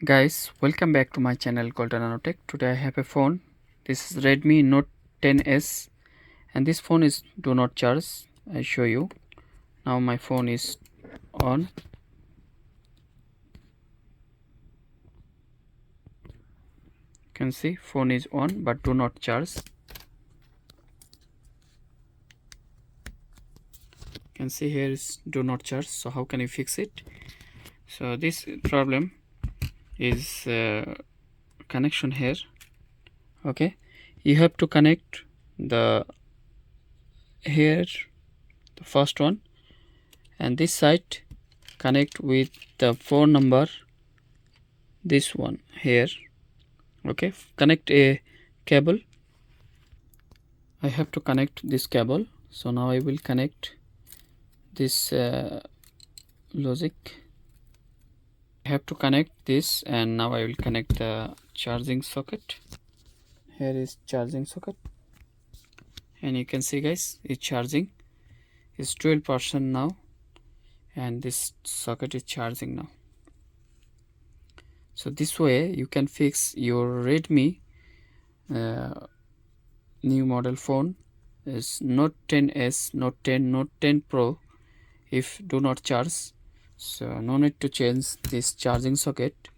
Guys, welcome back to my channel called Nanotech. Today I have a phone. This is Redmi Note 10s and this phone is do not charge. I show you. Now my phone is on. You can see phone is on but do not charge. You can see here is do not charge. So how can you fix it? So this problem is connection here. Okay, you have to connect the here the first one and this side connect with the phone number, this one here. Okay, connect a cable. I have to connect this cable, so now I will connect this logic. I have to connect this and now I will connect the charging socket. Here is charging socket and you can see guys, it's charging. It's 12% now and this socket is charging now. So this way you can fix your Redmi new model phone is Note 10s, Note 10, Note 10 Pro if do not charge. So no need to change this charging socket.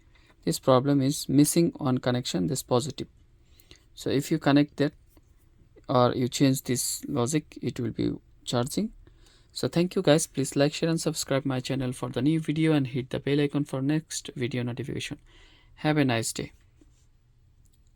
This problem is missing on connection, this positive. So if you connect that or you change this logic, it will be charging. So thank you guys, please like, share and subscribe my channel for the new video and hit the bell icon for next video notification. Have a nice day.